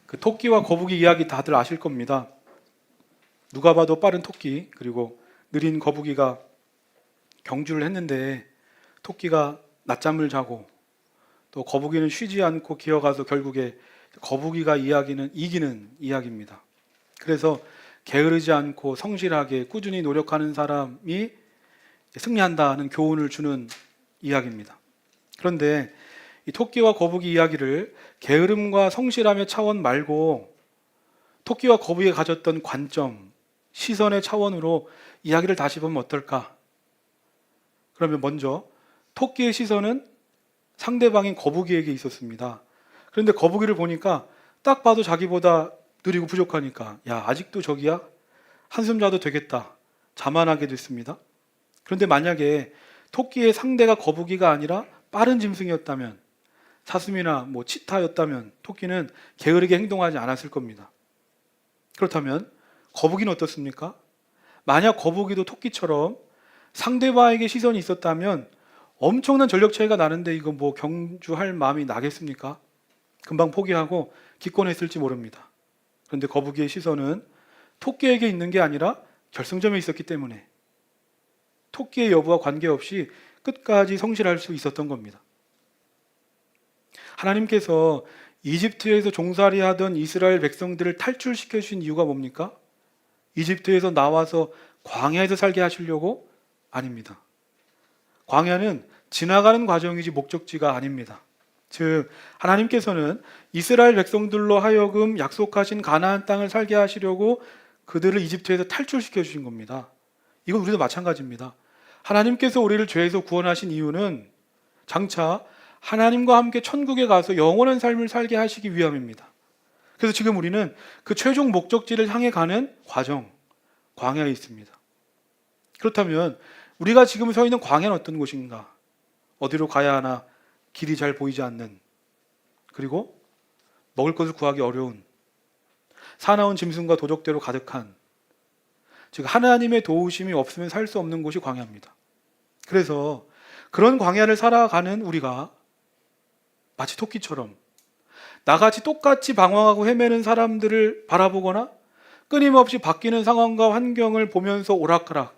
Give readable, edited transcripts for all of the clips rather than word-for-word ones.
그 토끼와 거북이 이야기 다들 아실 겁니다. 누가 봐도 빠른 토끼 그리고 느린 거북이가 경주를 했는데 토끼가 낮잠을 자고 또 거북이는 쉬지 않고 기어가서 결국에 거북이가 이기는 이야기입니다. 그래서 게으르지 않고 성실하게 꾸준히 노력하는 사람이 승리한다는 교훈을 주는 이야기입니다. 그런데 이 토끼와 거북이 이야기를 게으름과 성실함의 차원 말고 토끼와 거북이가 가졌던 관점, 시선의 차원으로 이야기를 다시 보면 어떨까? 그러면 먼저 토끼의 시선은 상대방인 거북이에게 있었습니다. 그런데 거북이를 보니까 딱 봐도 자기보다 느리고 부족하니까 야, 아직도 저기야? 한숨 자도 되겠다. 자만하게 됐습니다. 그런데 만약에 토끼의 상대가 거북이가 아니라 빠른 짐승이었다면, 사슴이나 치타였다면 토끼는 게으르게 행동하지 않았을 겁니다. 그렇다면 거북이는 어떻습니까? 만약 거북이도 토끼처럼 상대방에게 시선이 있었다면 엄청난 전력 차이가 나는데 이거 경주할 마음이 나겠습니까? 금방 포기하고 기권했을지 모릅니다. 그런데 거북이의 시선은 토끼에게 있는 게 아니라 결승점에 있었기 때문에 토끼의 여부와 관계없이 끝까지 성실할 수 있었던 겁니다. 하나님께서 이집트에서 종살이하던 이스라엘 백성들을 탈출시켜 주신 이유가 뭡니까? 이집트에서 나와서 광야에서 살게 하시려고? 아닙니다. 광야는 지나가는 과정이지 목적지가 아닙니다. 즉 하나님께서는 이스라엘 백성들로 하여금 약속하신 가나안 땅을 살게 하시려고 그들을 이집트에서 탈출시켜 주신 겁니다. 이건 우리도 마찬가지입니다. 하나님께서 우리를 죄에서 구원하신 이유는 장차 하나님과 함께 천국에 가서 영원한 삶을 살게 하시기 위함입니다. 그래서 지금 우리는 그 최종 목적지를 향해 가는 과정, 광야에 있습니다. 그렇다면 우리가 지금 서 있는 광야는 어떤 곳인가? 어디로 가야 하나 길이 잘 보이지 않는, 그리고 먹을 것을 구하기 어려운, 사나운 짐승과 도적대로 가득한, 즉 하나님의 도우심이 없으면 살 수 없는 곳이 광야입니다. 그래서 그런 광야를 살아가는 우리가 마치 토끼처럼 나같이 똑같이 방황하고 헤매는 사람들을 바라보거나 끊임없이 바뀌는 상황과 환경을 보면서 오락가락,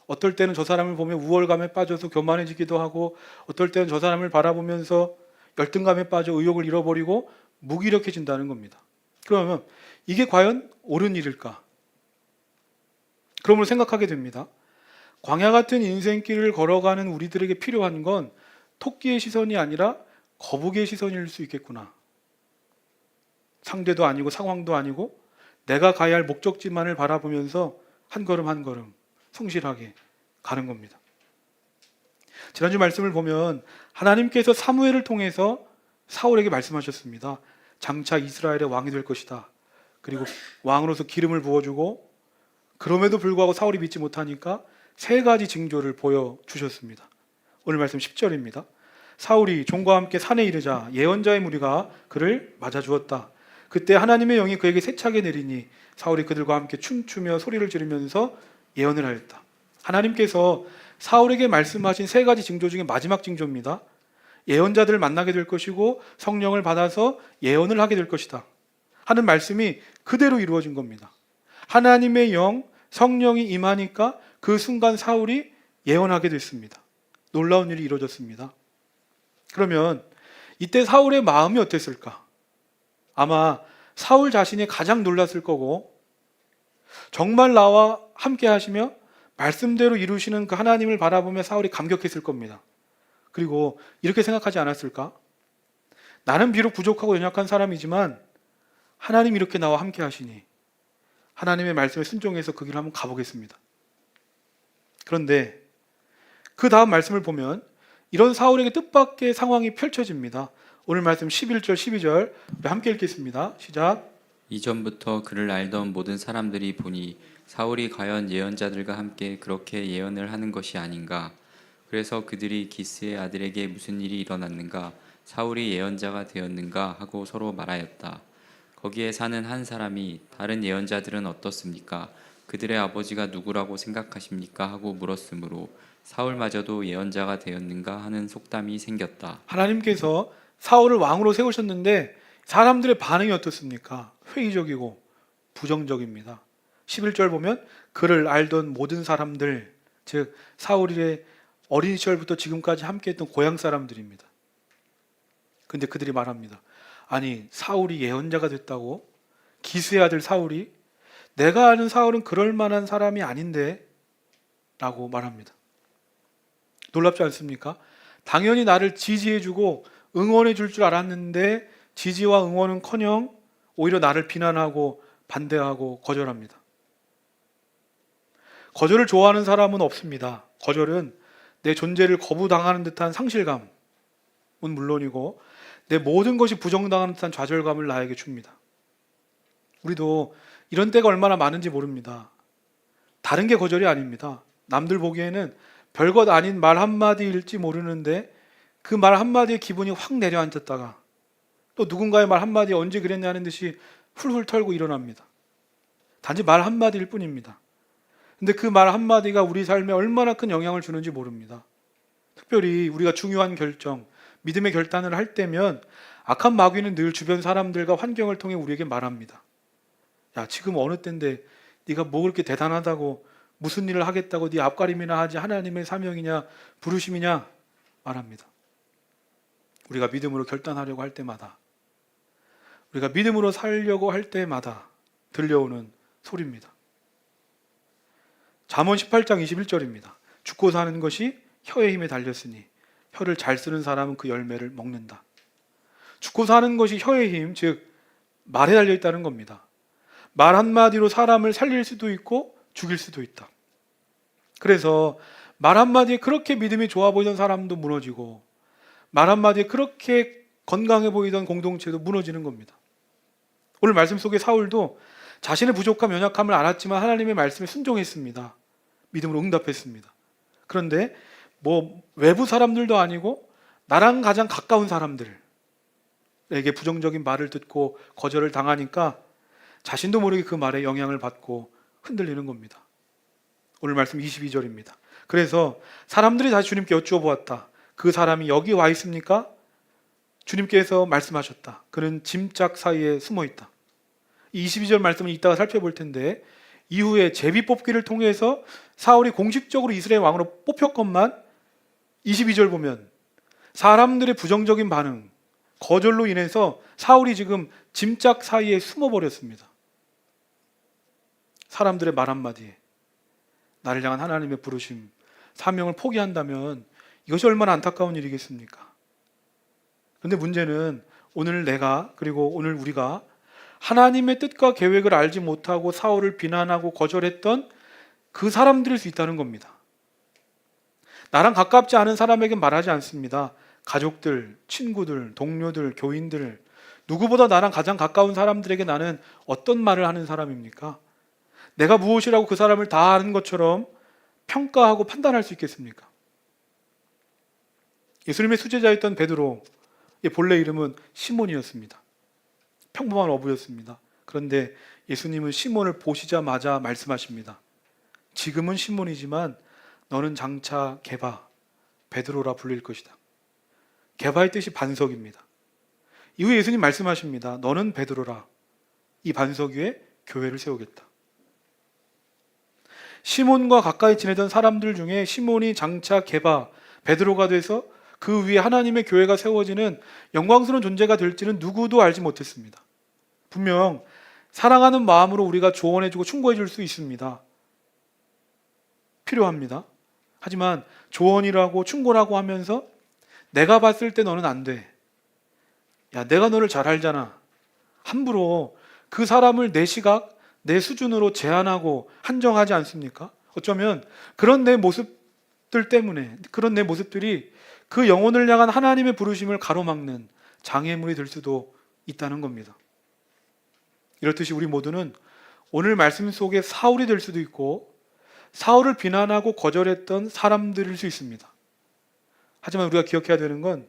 어떨 때는 저 사람을 보면 우월감에 빠져서 교만해지기도 하고, 어떨 때는 저 사람을 바라보면서 열등감에 빠져 의욕을 잃어버리고 무기력해진다는 겁니다. 그러면 이게 과연 옳은 일일까? 그러므로 생각하게 됩니다. 광야 같은 인생길을 걸어가는 우리들에게 필요한 건 토끼의 시선이 아니라 거북이의 시선일 수 있겠구나. 상대도 아니고 상황도 아니고 내가 가야 할 목적지만을 바라보면서 한 걸음 한 걸음 성실하게 가는 겁니다. 지난주 말씀을 보면 하나님께서 사무엘을 통해서 사울에게 말씀하셨습니다. 장차 이스라엘의 왕이 될 것이다. 그리고 왕으로서 기름을 부어주고, 그럼에도 불구하고 사울이 믿지 못하니까 세 가지 징조를 보여주셨습니다. 오늘 말씀 10절입니다. 사울이 종과 함께 산에 이르자 예언자의 무리가 그를 맞아주었다. 그때 하나님의 영이 그에게 세차게 내리니 사울이 그들과 함께 춤추며 소리를 지르면서 예언을 하였다. 하나님께서 사울에게 말씀하신 세 가지 징조 중에 마지막 징조입니다. 예언자들을 만나게 될 것이고 성령을 받아서 예언을 하게 될 것이다 하는 말씀이 그대로 이루어진 겁니다. 하나님의 영, 성령이 임하니까 그 순간 사울이 예언하게 됐습니다. 놀라운 일이 이루어졌습니다. 그러면 이때 사울의 마음이 어땠을까? 아마 사울 자신이 가장 놀랐을 거고, 정말 나와 함께 하시며 말씀대로 이루시는 그 하나님을 바라보며 사울이 감격했을 겁니다. 그리고 이렇게 생각하지 않았을까? 나는 비록 부족하고 연약한 사람이지만 하나님이 이렇게 나와 함께 하시니 하나님의 말씀에 순종해서 그 길을 한번 가보겠습니다. 그런데 그 다음 말씀을 보면 이런 사울에게 뜻밖의 상황이 펼쳐집니다. 오늘 말씀 11절 12절 함께 읽겠습니다. 시작. 이전부터 그를 알던 모든 사람들이 보니 사울이 과연 예언자들과 함께 그렇게 예언을 하는 것이 아닌가. 그래서 그들이 기스의 아들에게 무슨 일이 일어났는가, 사울이 예언자가 되었는가 하고 서로 말하였다. 거기에 사는 한 사람이 다른 예언자들은 어떻습니까? 그들의 아버지가 누구라고 생각하십니까? 하고 물었으므로 사울마저도 예언자가 되었는가 하는 속담이 생겼다. 하나님께서 사울을 왕으로 세우셨는데 사람들의 반응이 어떻습니까? 회의적이고 부정적입니다. 11절 보면 그를 알던 모든 사람들, 즉 사울의 어린 시절부터 지금까지 함께했던 고향 사람들입니다. 근데 그들이 말합니다. 아니, 사울이 예언자가 됐다고? 기스의 아들 사울이? 내가 아는 사울은 그럴 만한 사람이 아닌데? 라고 말합니다. 놀랍지 않습니까? 당연히 나를 지지해주고 응원해 줄 줄 알았는데 지지와 응원은커녕 오히려 나를 비난하고 반대하고 거절합니다. 거절을 좋아하는 사람은 없습니다. 거절은 내 존재를 거부당하는 듯한 상실감은 물론이고 내 모든 것이 부정당하는 듯한 좌절감을 나에게 줍니다. 우리도 이런 때가 얼마나 많은지 모릅니다. 다른 게 거절이 아닙니다. 남들 보기에는 별것 아닌 말 한마디일지 모르는데 그 말 한마디에 기분이 확 내려앉았다가 또 누군가의 말 한마디에 언제 그랬냐는 듯이 훌훌 털고 일어납니다. 단지 말 한마디일 뿐입니다. 근데 그 말 한마디가 우리 삶에 얼마나 큰 영향을 주는지 모릅니다. 특별히 우리가 중요한 결정, 믿음의 결단을 할 때면 악한 마귀는 늘 주변 사람들과 환경을 통해 우리에게 말합니다. 야, 지금 어느 때인데 네가 뭐 그렇게 대단하다고 무슨 일을 하겠다고 네 앞가림이나 하지 하나님의 사명이냐 부르심이냐 말합니다. 우리가 믿음으로 결단하려고 할 때마다 우리가 믿음으로 살려고 할 때마다 들려오는 소리입니다. 잠언 18장 21절입니다. 죽고 사는 것이 혀의 힘에 달렸으니 혀를 잘 쓰는 사람은 그 열매를 먹는다. 죽고 사는 것이 혀의 힘, 즉 말에 달려 있다는 겁니다. 말 한마디로 사람을 살릴 수도 있고 죽일 수도 있다. 그래서 말 한마디에 그렇게 믿음이 좋아 보이던 사람도 무너지고 말 한마디에 그렇게 건강해 보이던 공동체도 무너지는 겁니다. 오늘 말씀 속에 사울도 자신의 부족함, 연약함을 알았지만 하나님의 말씀에 순종했습니다. 믿음으로 응답했습니다. 그런데 뭐 외부 사람들도 아니고 나랑 가장 가까운 사람들에게 부정적인 말을 듣고 거절을 당하니까 자신도 모르게 그 말에 영향을 받고 흔들리는 겁니다. 오늘 말씀 22절입니다. 그래서 사람들이 다시 주님께 여쭈어 보았다. 그 사람이 여기 와 있습니까? 주님께서 말씀하셨다. 그는 짐짝 사이에 숨어 있다. 이 22절 말씀을 이따가 살펴볼 텐데 이후에 제비 뽑기를 통해서 사울이 공식적으로 이스라엘 왕으로 뽑혔건만 22절 보면 사람들의 부정적인 반응, 거절로 인해서 사울이 지금 짐짝 사이에 숨어버렸습니다. 사람들의 말 한마디에 나를 향한 하나님의 부르심, 사명을 포기한다면 이것이 얼마나 안타까운 일이겠습니까? 그런데 문제는 오늘 내가 그리고 오늘 우리가 하나님의 뜻과 계획을 알지 못하고 사울을 비난하고 거절했던 그 사람들일 수 있다는 겁니다. 나랑 가깝지 않은 사람에게 말하지 않습니다. 가족들, 친구들, 동료들, 교인들, 누구보다 나랑 가장 가까운 사람들에게 나는 어떤 말을 하는 사람입니까? 내가 무엇이라고 그 사람을 다 아는 것처럼 평가하고 판단할 수 있겠습니까? 예수님의 수제자였던 베드로의 본래 이름은 시몬이었습니다. 평범한 어부였습니다. 그런데 예수님은 시몬을 보시자마자 말씀하십니다. 지금은 시몬이지만 너는 장차 게바, 베드로라 불릴 것이다. 게바의 뜻이 반석 입니다. 이후에 예수님 말씀하십니다. 너는 베드로라. 이 반석 위에 교회를 세우겠다. 시몬과 가까이 지내던 사람들 중에 시몬이 장차 게바, 베드로가 돼서 그 위에 하나님의 교회가 세워지는 영광스러운 존재가 될지는 누구도 알지 못했습니다. 분명 사랑하는 마음으로 우리가 조언해주고 충고해줄 수 있습니다. 필요합니다. 하지만 조언이라고 충고라고 하면서 내가 봤을 때 너는 안 돼. 야, 내가 너를 잘 알잖아. 함부로 그 사람을 내 시각, 내 수준으로 제한하고 한정하지 않습니까? 어쩌면 그런 내 모습들 때문에 그런 내 모습들이 그 영혼을 향한 하나님의 부르심을 가로막는 장애물이 될 수도 있다는 겁니다. 이렇듯이 우리 모두는 오늘 말씀 속에 사울이 될 수도 있고 사울을 비난하고 거절했던 사람들일 수 있습니다. 하지만 우리가 기억해야 되는 건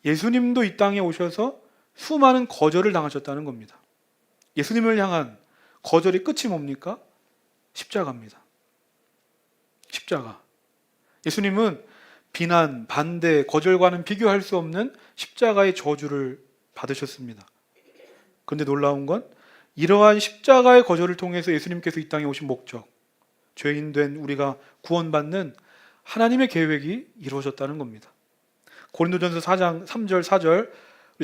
예수님도 이 땅에 오셔서 수많은 거절을 당하셨다는 겁니다. 예수님을 향한 거절의 끝이 뭡니까? 십자가입니다. 십자가. 예수님은 비난, 반대, 거절과는 비교할 수 없는 십자가의 저주를 받으셨습니다. 그런데 놀라운 건 이러한 십자가의 거절을 통해서 예수님께서 이 땅에 오신 목적, 죄인 된 우리가 구원받는 하나님의 계획이 이루어졌다는 겁니다. 고린도전서 4장 3절 4절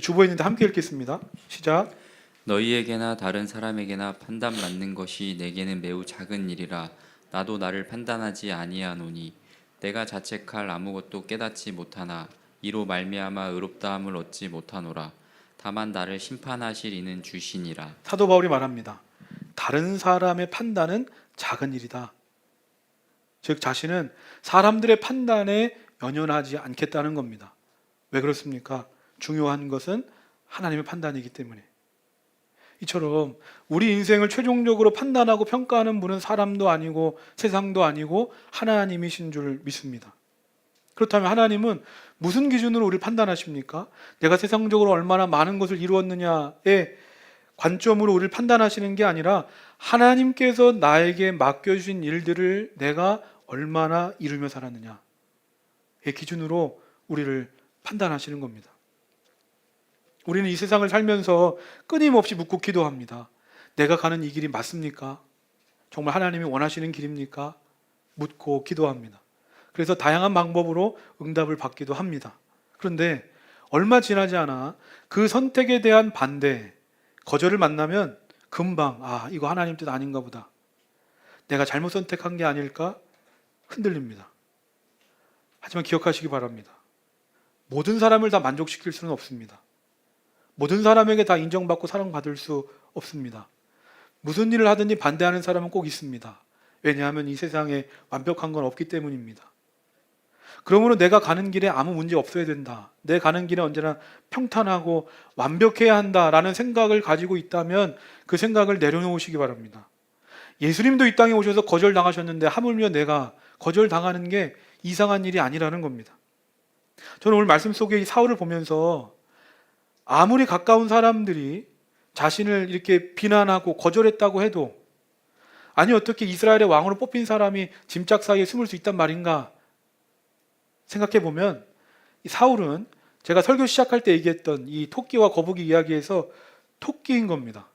주보에 있는데 함께 읽겠습니다. 시작. 너희에게나 다른 사람에게나 판단 맞는 것이 내게는 매우 작은 일이라 나도 나를 판단하지 아니하노니 내가 자책할 아무것도 깨닫지 못하나 이로 말미암아 의롭다함을 얻지 못하노라. 다만 나를 심판하실 이는 주시니라. 사도 바울이 말합니다. 다른 사람의 판단은 작은 일이다. 즉 자신은 사람들의 판단에 연연하지 않겠다는 겁니다. 왜 그렇습니까? 중요한 것은 하나님의 판단이기 때문에. 이처럼 우리 인생을 최종적으로 판단하고 평가하는 분은 사람도 아니고 세상도 아니고 하나님이신 줄 믿습니다. 그렇다면 하나님은 무슨 기준으로 우리를 판단하십니까? 내가 세상적으로 얼마나 많은 것을 이루었느냐의 관점으로 우리를 판단하시는 게 아니라 하나님께서 나에게 맡겨주신 일들을 내가 얼마나 이루며 살았느냐의 기준으로 우리를 판단하시는 겁니다. 우리는 이 세상을 살면서 끊임없이 묻고 기도합니다. 내가 가는 이 길이 맞습니까? 정말 하나님이 원하시는 길입니까? 묻고 기도합니다. 그래서 다양한 방법으로 응답을 받기도 합니다. 그런데 얼마 지나지 않아 그 선택에 대한 반대, 거절을 만나면 금방 이거 하나님 뜻 아닌가 보다. 내가 잘못 선택한 게 아닐까? 흔들립니다. 하지만 기억하시기 바랍니다. 모든 사람을 다 만족시킬 수는 없습니다. 모든 사람에게 다 인정받고 사랑받을 수 없습니다. 무슨 일을 하든지 반대하는 사람은 꼭 있습니다. 왜냐하면 이 세상에 완벽한 건 없기 때문입니다. 그러므로 내가 가는 길에 아무 문제 없어야 된다. 내 가는 길에 언제나 평탄하고 완벽해야 한다라는 생각을 가지고 있다면 그 생각을 내려놓으시기 바랍니다. 예수님도 이 땅에 오셔서 거절당하셨는데 하물며 내가 거절당하는 게 이상한 일이 아니라는 겁니다. 저는 오늘 말씀 속에 이 사울을 보면서 아무리 가까운 사람들이 자신을 이렇게 비난하고 거절했다고 해도 아니 어떻게 이스라엘의 왕으로 뽑힌 사람이 짐짝 사이에 숨을 수 있단 말인가 생각해 보면 이 사울은 제가 설교 시작할 때 얘기했던 이 토끼와 거북이 이야기에서 토끼인 겁니다.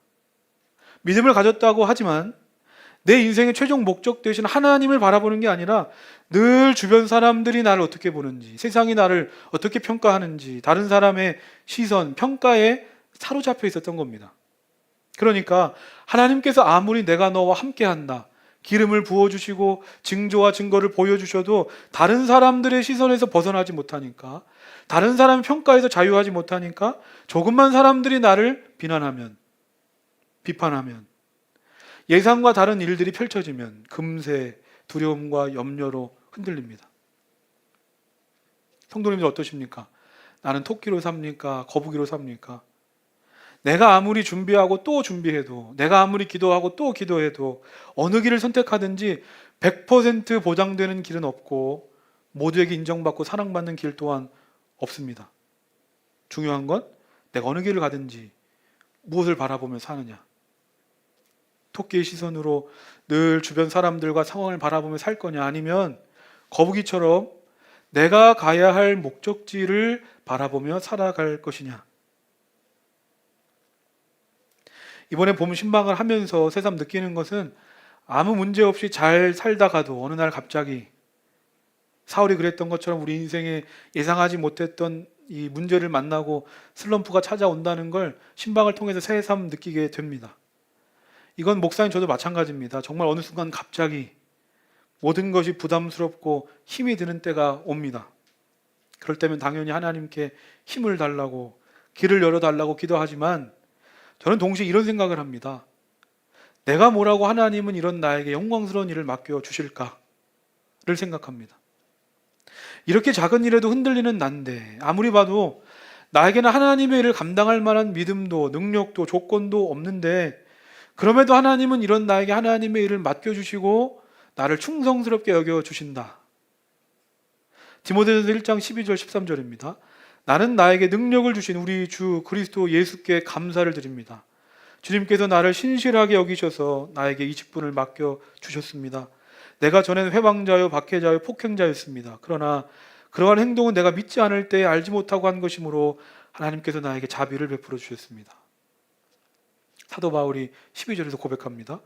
믿음을 가졌다고 하지만 내 인생의 최종 목적 되신 하나님을 바라보는 게 아니라 늘 주변 사람들이 나를 어떻게 보는지, 세상이 나를 어떻게 평가하는지, 다른 사람의 시선, 평가에 사로잡혀 있었던 겁니다. 그러니까 하나님께서 아무리 내가 너와 함께한다, 기름을 부어주시고 징조와 증거를 보여주셔도 다른 사람들의 시선에서 벗어나지 못하니까, 다른 사람의 평가에서 자유하지 못하니까 조금만 사람들이 나를 비난하면, 비판하면, 예상과 다른 일들이 펼쳐지면 금세 두려움과 염려로 흔들립니다. 성도님들 어떠십니까? 나는 토끼로 삽니까? 거북이로 삽니까? 내가 아무리 준비하고 또 준비해도, 내가 아무리 기도하고 또 기도해도 어느 길을 선택하든지 100% 보장되는 길은 없고 모두에게 인정받고 사랑받는 길 또한 없습니다. 중요한 건 내가 어느 길을 가든지 무엇을 바라보며 사느냐. 토끼의 시선으로 늘 주변 사람들과 상황을 바라보며 살 거냐, 아니면 거북이처럼 내가 가야 할 목적지를 바라보며 살아갈 것이냐. 이번에 봄 신방을 하면서 새삼 느끼는 것은 아무 문제 없이 잘 살다가도 어느 날 갑자기 사울이 그랬던 것처럼 우리 인생에 예상하지 못했던 이 문제를 만나고 슬럼프가 찾아온다는 걸 신방을 통해서 새삼 느끼게 됩니다. 이건 목사님 저도 마찬가지입니다. 정말 어느 순간 갑자기 모든 것이 부담스럽고 힘이 드는 때가 옵니다. 그럴 때면 당연히 하나님께 힘을 달라고, 길을 열어달라고 기도하지만 저는 동시에 이런 생각을 합니다. 내가 뭐라고 하나님은 이런 나에게 영광스러운 일을 맡겨주실까를 생각합니다. 이렇게 작은 일에도 흔들리는 난데 아무리 봐도 나에게는 하나님의 일을 감당할 만한 믿음도 능력도 조건도 없는데 그럼에도 하나님은 이런 나에게 하나님의 일을 맡겨주시고 나를 충성스럽게 여겨주신다. 디모데전서 1장 12절 13절입니다. 나는 나에게 능력을 주신 우리 주 그리스도 예수께 감사를 드립니다. 주님께서 나를 신실하게 여기셔서 나에게 이 직분을 맡겨주셨습니다. 내가 전에는 회방자요 박해자요 폭행자였습니다. 그러나 그러한 행동은 내가 믿지 않을 때 알지 못하고 한 것이므로 하나님께서 나에게 자비를 베풀어 주셨습니다. 사도 바울이 12절에서 고백합니다.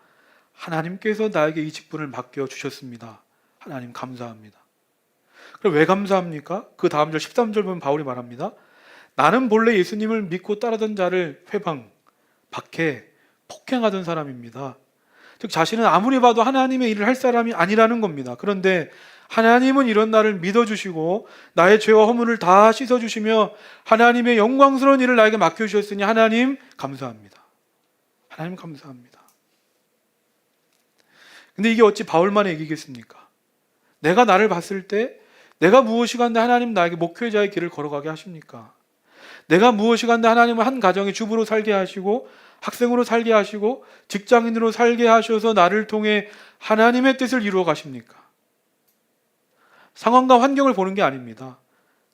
하나님께서 나에게 이 직분을 맡겨주셨습니다. 하나님 감사합니다. 그럼 왜 감사합니까? 그 다음 절 13절 보면 바울이 말합니다. 나는 본래 예수님을 믿고 따르던 자를 회방, 박해, 폭행하던 사람입니다. 즉 자신은 아무리 봐도 하나님의 일을 할 사람이 아니라는 겁니다. 그런데 하나님은 이런 나를 믿어주시고 나의 죄와 허물을 다 씻어주시며 하나님의 영광스러운 일을 나에게 맡겨주셨으니 하나님 감사합니다. 하나님 감사합니다. 근데 이게 어찌 바울만의 얘기겠습니까? 내가 나를 봤을 때 내가 무엇이간데 하나님 나에게 목회자의 길을 걸어가게 하십니까? 내가 무엇이간데 하나님은 한 가정의 주부로 살게 하시고 학생으로 살게 하시고 직장인으로 살게 하셔서 나를 통해 하나님의 뜻을 이루어 가십니까? 상황과 환경을 보는 게 아닙니다.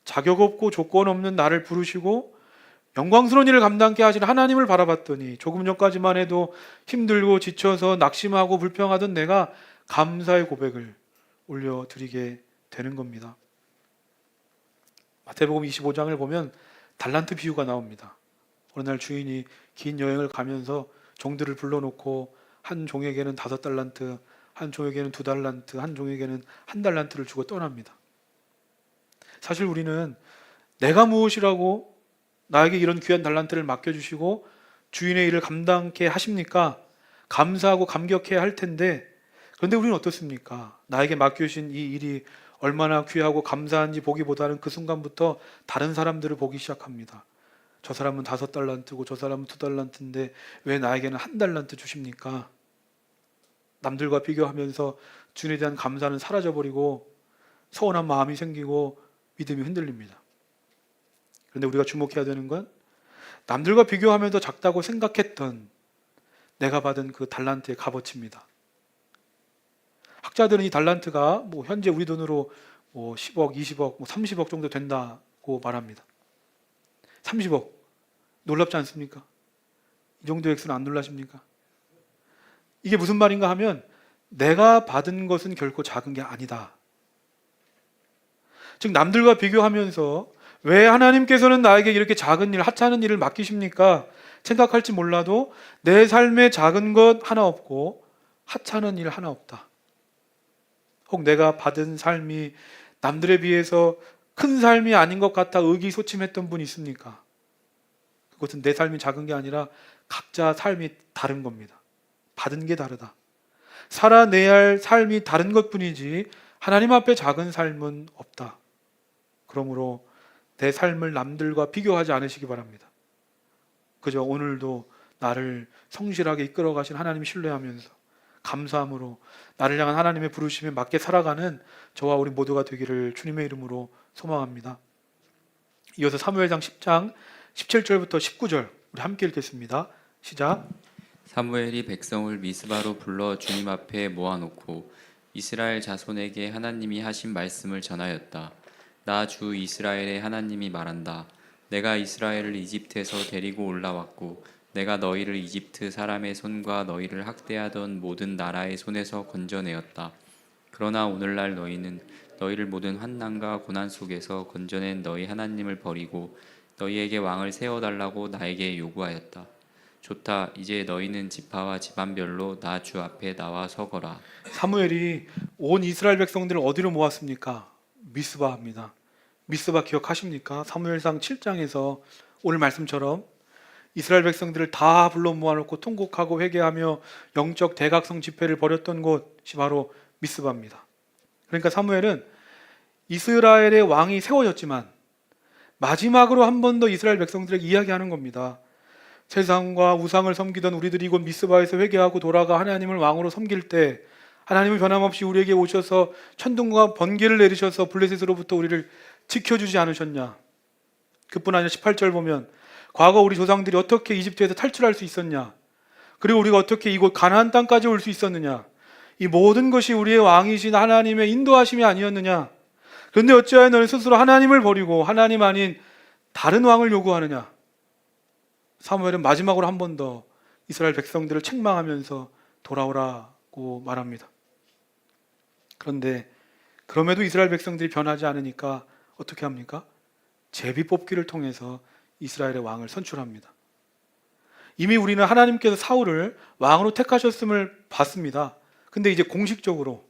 자격 없고 조건 없는 나를 부르시고 영광스러운 일을 감당케 하신 하나님을 바라봤더니 조금 전까지만 해도 힘들고 지쳐서 낙심하고 불평하던 내가 감사의 고백을 올려드리게 되는 겁니다. 마태복음 25장을 보면 달란트 비유가 나옵니다. 어느 날 주인이 긴 여행을 가면서 종들을 불러놓고 한 종에게는 5달란트, 한 종에게는 2달란트, 한 종에게는 1달란트를 주고 떠납니다. 사실 우리는 내가 무엇이라고 나에게 이런 귀한 달란트를 맡겨주시고 주인의 일을 감당케 하십니까? 감사하고 감격해야 할 텐데 그런데 우리는 어떻습니까? 나에게 맡겨주신 이 일이 얼마나 귀하고 감사한지 보기보다는 그 순간부터 다른 사람들을 보기 시작합니다. 저 사람은 5달란트고 저 사람은 2달란트인데 왜 나에게는 1달란트 주십니까? 남들과 비교하면서 주님에 대한 감사는 사라져버리고 서운한 마음이 생기고 믿음이 흔들립니다. 그런데 우리가 주목해야 되는 건 남들과 비교하면 더 작다고 생각했던 내가 받은 그 달란트의 값어치입니다. 학자들은 이 달란트가 현재 우리 돈으로 10억, 20억, 30억 정도 된다고 말합니다. 30억 놀랍지 않습니까? 이 정도 액수는 안 놀라십니까? 이게 무슨 말인가 하면 내가 받은 것은 결코 작은 게 아니다. 즉 남들과 비교하면서 왜 하나님께서는 나에게 이렇게 작은 일, 하찮은 일을 맡기십니까? 생각할지 몰라도 내 삶에 작은 것 하나 없고 하찮은 일 하나 없다. 혹 내가 받은 삶이 남들에 비해서 큰 삶이 아닌 것 같아 의기소침했던 분 있습니까? 그것은 내 삶이 작은 게 아니라 각자 삶이 다른 겁니다. 받은 게 다르다. 살아내야 할 삶이 다른 것뿐이지 하나님 앞에 작은 삶은 없다. 그러므로 내 삶을 남들과 비교하지 않으시기 바랍니다. 그저 오늘도 나를 성실하게 이끌어 가신 하나님 신뢰하면서 감사함으로 나를 향한 하나님의 부르심에 맞게 살아가는 저와 우리 모두가 되기를 주님의 이름으로 소망합니다. 이어서 사무엘상 10장 17절부터 19절 우리 함께 읽겠습니다. 시작. 사무엘이 백성을 미스바로 불러 주님 앞에 모아놓고 이스라엘 자손에게 하나님이 하신 말씀을 전하였다. 나 주 이스라엘의 하나님이 말한다. 내가 이스라엘을 이집트에서 데리고 올라왔고 내가 너희를 이집트 사람의 손과 너희를 학대하던 모든 나라의 손에서 건져내었다. 그러나 오늘날 너희는 너희를 모든 환난과 고난 속에서 건져낸 너희 하나님을 버리고 너희에게 왕을 세워달라고 나에게 요구하였다. 좋다. 이제 너희는 지파와 집안별로 나 주 앞에 나와 서거라. 사무엘이 온 이스라엘 백성들을 어디로 모았습니까? 미스바입니다. 미스바 기억하십니까? 사무엘상 7장에서 오늘 말씀처럼 이스라엘 백성들을 다 불러 모아놓고 통곡하고 회개하며 영적 대각성 집회를 벌였던 곳이 바로 미스바입니다. 그러니까 사무엘은 이스라엘의 왕이 세워졌지만 마지막으로 한 번 더 이스라엘 백성들에게 이야기하는 겁니다. 세상과 우상을 섬기던 우리들이 이곳 미스바에서 회개하고 돌아가 하나님을 왕으로 섬길 때 하나님은 변함없이 우리에게 오셔서 천둥과 번개를 내리셔서 블레셋으로부터 우리를 지켜주지 않으셨냐. 그뿐 아니라 18절 보면 과거 우리 조상들이 어떻게 이집트에서 탈출할 수 있었냐, 그리고 우리가 어떻게 이곳 가나안 땅까지 올 수 있었느냐, 이 모든 것이 우리의 왕이신 하나님의 인도하심이 아니었느냐. 그런데 어찌하여 너는 스스로 하나님을 버리고 하나님 아닌 다른 왕을 요구하느냐. 사무엘은 마지막으로 한 번 더 이스라엘 백성들을 책망하면서 돌아오라고 말합니다. 그런데 그럼에도 이스라엘 백성들이 변하지 않으니까 어떻게 합니까? 제비 뽑기를 통해서 이스라엘의 왕을 선출합니다. 이미 우리는 하나님께서 사울을 왕으로 택하셨음을 봤습니다. 근데 이제 공식적으로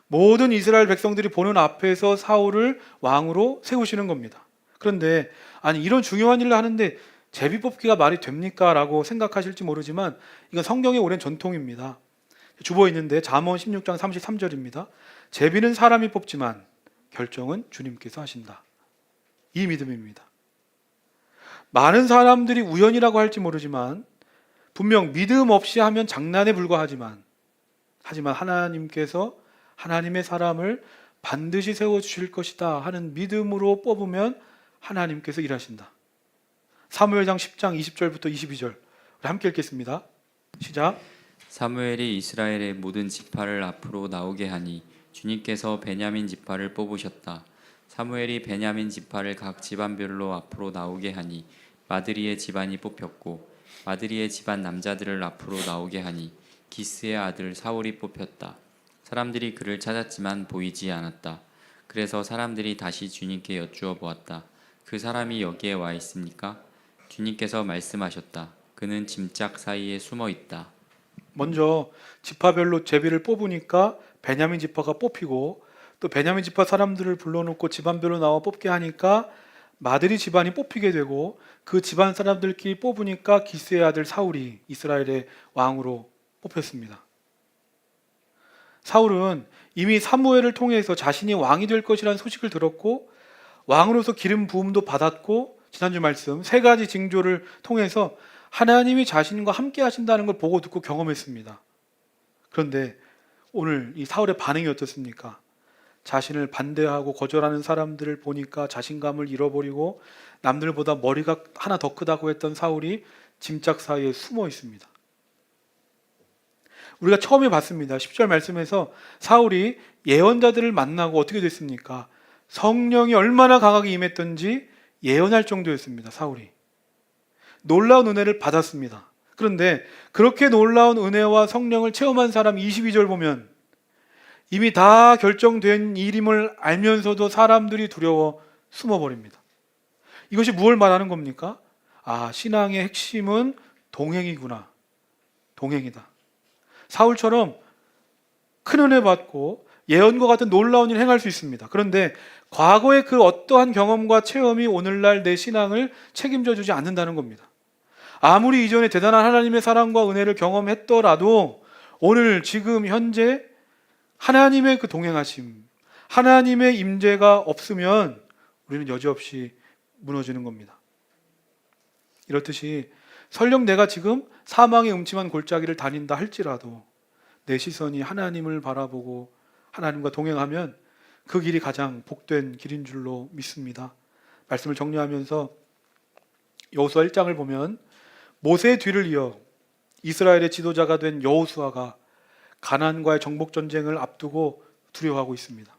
모든 이스라엘 백성들이 보는 앞에서 사울을 왕으로 세우시는 겁니다. 그런데 아니 이런 중요한 일을 하는데 제비 뽑기가 말이 됩니까? 라고 생각하실지 모르지만 이건 성경의 오랜 전통입니다. 주보에 있는데 잠언 16장 33절입니다. 제비는 사람이 뽑지만 결정은 주님께서 하신다. 이 믿음입니다. 많은 사람들이 우연이라고 할지 모르지만 분명 믿음 없이 하면 장난에 불과하지만 하나님께서 하나님의 사람을 반드시 세워주실 것이다 하는 믿음으로 뽑으면 하나님께서 일하신다. 사무엘상 10장 20절부터 22절 우리 함께 읽겠습니다. 시작. 사무엘이 이스라엘의 모든 지파를 앞으로 나오게 하니 주님께서 베냐민 지파를 뽑으셨다. 사무엘이 베냐민 지파를 각 집안별로 앞으로 나오게 하니 마드리의 집안이 뽑혔고 마드리의 집안 남자들을 앞으로 나오게 하니 기스의 아들 사울이 뽑혔다. 사람들이 그를 찾았지만 보이지 않았다. 그래서 사람들이 다시 주님께 여쭈어 보았다. 그 사람이 여기에 와 있습니까? 주님께서 말씀하셨다. 그는 짐짝 사이에 숨어 있다. 먼저 지파별로 제비를 뽑으니까 베냐민 지파가 뽑히고 또 베냐민 지파 사람들을 불러놓고 집안별로 나와 뽑게 하니까 마드리 집안이 뽑히게 되고 그 집안 사람들끼리 뽑으니까 기스의 아들 사울이 이스라엘의 왕으로 뽑혔습니다. 사울은 이미 사무엘을 통해서 자신이 왕이 될 것이라는 소식을 들었고 왕으로서 기름 부음도 받았고 지난주 말씀 세 가지 징조를 통해서 하나님이 자신과 함께 하신다는 걸 보고 듣고 경험했습니다. 그런데 오늘 이 사울의 반응이 어떻습니까? 자신을 반대하고 거절하는 사람들을 보니까 자신감을 잃어버리고 남들보다 머리가 하나 더 크다고 했던 사울이 짐짝 사이에 숨어 있습니다. 우리가 처음에 봤습니다. 10절 말씀에서 사울이 예언자들을 만나고 어떻게 됐습니까? 성령이 얼마나 강하게 임했던지 예언할 정도였습니다. 사울이 놀라운 은혜를 받았습니다. 그런데 그렇게 놀라운 은혜와 성령을 체험한 사람 22절 보면 이미 다 결정된 일임을 알면서도 사람들이 두려워 숨어버립니다. 이것이 무엇을 말하는 겁니까? 신앙의 핵심은 동행이구나. 동행이다. 사울처럼 큰 은혜 받고 예언과 같은 놀라운 일을 행할 수 있습니다. 그런데 과거의 그 어떠한 경험과 체험이 오늘날 내 신앙을 책임져 주지 않는다는 겁니다. 아무리 이전에 대단한 하나님의 사랑과 은혜를 경험했더라도 오늘 지금 현재 하나님의 그 동행하심, 하나님의 임재가 없으면 우리는 여지없이 무너지는 겁니다. 이렇듯이 설령 내가 지금 사망의 음침한 골짜기를 다닌다 할지라도 내 시선이 하나님을 바라보고 하나님과 동행하면 그 길이 가장 복된 길인 줄로 믿습니다. 말씀을 정리하면서 여호수아 1장을 보면 모세의 뒤를 이어 이스라엘의 지도자가 된 여호수아가 가나안과의 정복 전쟁을 앞두고 두려워하고 있습니다.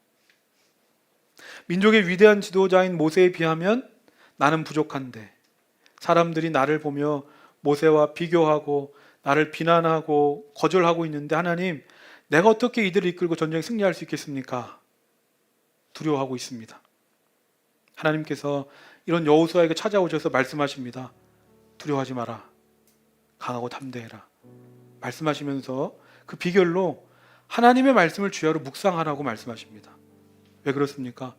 민족의 위대한 지도자인 모세에 비하면 나는 부족한데 사람들이 나를 보며 모세와 비교하고 나를 비난하고 거절하고 있는데 하나님, 내가 어떻게 이들을 이끌고 전쟁에 승리할 수 있겠습니까? 두려워하고 있습니다. 하나님께서 이런 여호수아에게 찾아오셔서 말씀하십니다. 두려워하지 마라. 강하고 담대해라. 말씀하시면서 그 비결로 하나님의 말씀을 주야로 묵상하라고 말씀하십니다. 왜 그렇습니까?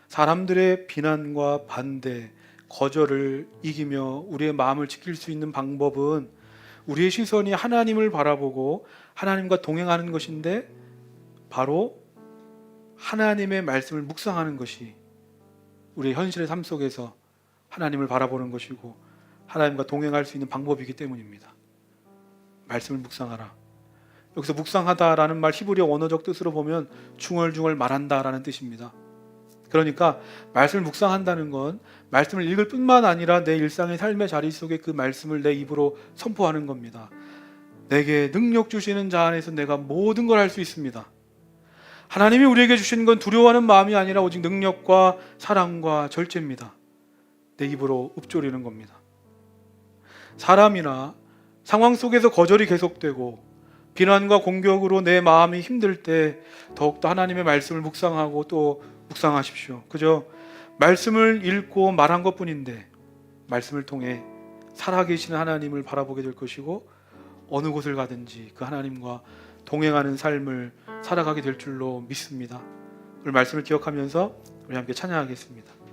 사람들의 비난과 반대, 거절을 이기며 우리의 마음을 지킬 수 있는 방법은 우리의 시선이 하나님을 바라보고 하나님과 동행하는 것인데 바로 하나님의 말씀을 묵상하는 것이 우리의 현실의 삶 속에서 하나님을 바라보는 것이고 하나님과 동행할 수 있는 방법이기 때문입니다. 말씀을 묵상하라. 여기서 묵상하다라는 말 히브리어 원어적 뜻으로 보면 중얼중얼 말한다라는 뜻입니다. 그러니까 말씀을 묵상한다는 건 말씀을 읽을 뿐만 아니라 내 일상의 삶의 자리 속에 그 말씀을 내 입으로 선포하는 겁니다. 내게 능력 주시는 자 안에서 내가 모든 걸 할 수 있습니다. 하나님이 우리에게 주신 건 두려워하는 마음이 아니라 오직 능력과 사랑과 절제입니다. 내 입으로 읊조리는 겁니다. 사람이나 상황 속에서 거절이 계속되고 비난과 공격으로 내 마음이 힘들 때 더욱더 하나님의 말씀을 묵상하고 또 묵상하십시오. 그저 말씀을 읽고 말한 것뿐인데 말씀을 통해 살아계시는 하나님을 바라보게 될 것이고 어느 곳을 가든지 그 하나님과 동행하는 삶을 살아가게 될 줄로 믿습니다. 오늘 말씀을 기억하면서 우리 함께 찬양하겠습니다.